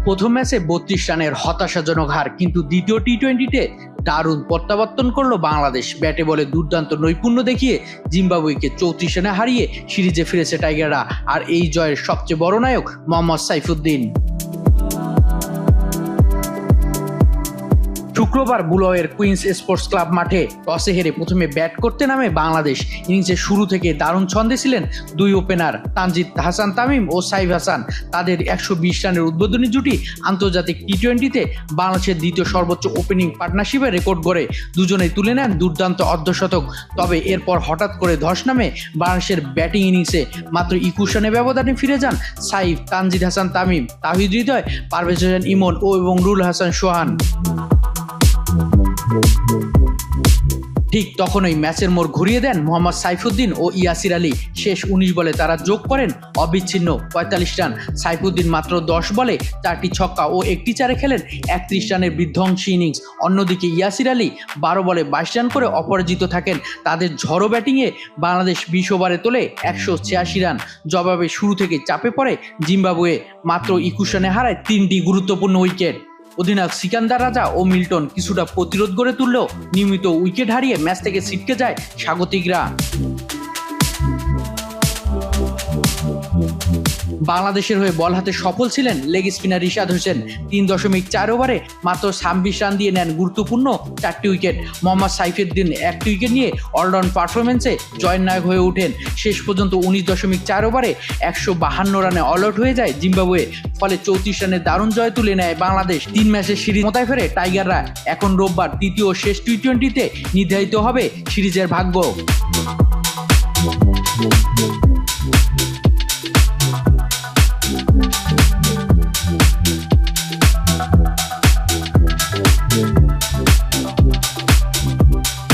প্রথম ম্যাচে 32 রানের হতাশাজনক হার, কিন্তু দ্বিতীয় টি-20তে দারুণ প্রত্যাবর্তন করলো বাংলাদেশ। ব্যাটে বলে দুর্দান্ত নৈপুণ্য দেখিয়ে জিম্বাবুয়েকে 34 রানে হারিয়ে সিরিজে ফিরেছে টাইগাররা। আর এই জয়ের সবচেয়ে বড় নায়ক মোহাম্মদ সাইফুদ্দিন। শুক্রবার বুলওয়ের কুইন্স স্পোর্টস ক্লাব মাঠে টসে হেরে প্রথমে ব্যাট করতে নামে বাংলাদেশ। ইনিংসের শুরু থেকে দারুণ ছন্দে ছিলেন দুই ওপেনার তানজিদ হাসান তামিম ও সাইফ হাসান। তাদের 120 রানের উদ্বোধনী জুটি আন্তর্জাতিক টি-20তে বাংলাদেশের দ্বিতীয় সর্বোচ্চ ওপেনিং পার্টনারশিপের রেকর্ড গড়ে দুজনেই তুলে নেন দুর্দান্ত অর্ধশতক। তবে এরপর হঠাৎ করে ধস নামে বাংলাদেশের ব্যাটিং ইনিংসে। মাত্র 21 রানে ব্যবধানে ফিরে যান সাইফ, তানজিদ হাসান তামিম, তাহিদ হৃদয়, পারভেজ হোসেন ইমন এবং রুল হাসান সোহান। ঠিক তখনই ম্যাচের মোড় ঘুরিয়ে দেন মোহাম্মদ সাইফুদ্দিন ও ইয়াসির আলী। শেষ 19 বলে তারা যোগ করেন অবিচ্ছিন্ন 45 রান। সাইফুদ্দিন মাত্র 10 বলে 4টি ছক্কা ও 1টি চারে খেলেন 31 রানের বিধ্বংসী ইনিংস। অন্যদিকে ইয়াসির আলী 12 বলে 22 রান করে অপরাজিত থাকেন। তাদের ঝড়ো ব্যাটিংয়ে বাংলাদেশ 20 ওভারে তোলে 186 রান। জবাবে শুরু থেকে চাপে পড়ে জিম্বাবুয়ে, মাত্র 21 রানে হারায় 3টি গুরুত্বপূর্ণ উইকেট। অধিনায়ক সিকান্দার রাজা ও মিল্টন কিছুটা প্রতিরোধ গড়ে তুললেও নিয়মিত উইকেট হারিয়ে ম্যাচ থেকে ছিটকে যায় স্বাগতিকরা। বাংলাদেশের হয়ে বল হাতে সফল ছিলেন লেগ স্পিনার রিশাদ হোসেন। 3.4 ওভারে মাত্র 26 রান দিয়ে নেন গুরুত্বপূর্ণ 4টি উইকেট। মোহাম্মদ সাইফুদ্দিন 1টি উইকেট নিয়ে অলরাউন্ড পারফরমেন্সে জয়ের নায়ক হয়ে ওঠেন। শেষ পর্যন্ত 19.4 ওভারে 152 রানে অল আউট হয়ে যায় জিম্বাবুয়ে। ফলে 34 রানে দারুণ জয় তুলে নেয় বাংলাদেশ। 3 ম্যাচের সিরিজ মোতায় ফেরে টাইগাররা। এখন রোববার তৃতীয় ও শেষ টি-20তে নির্ধারিত হবে সিরিজের ভাগ্য।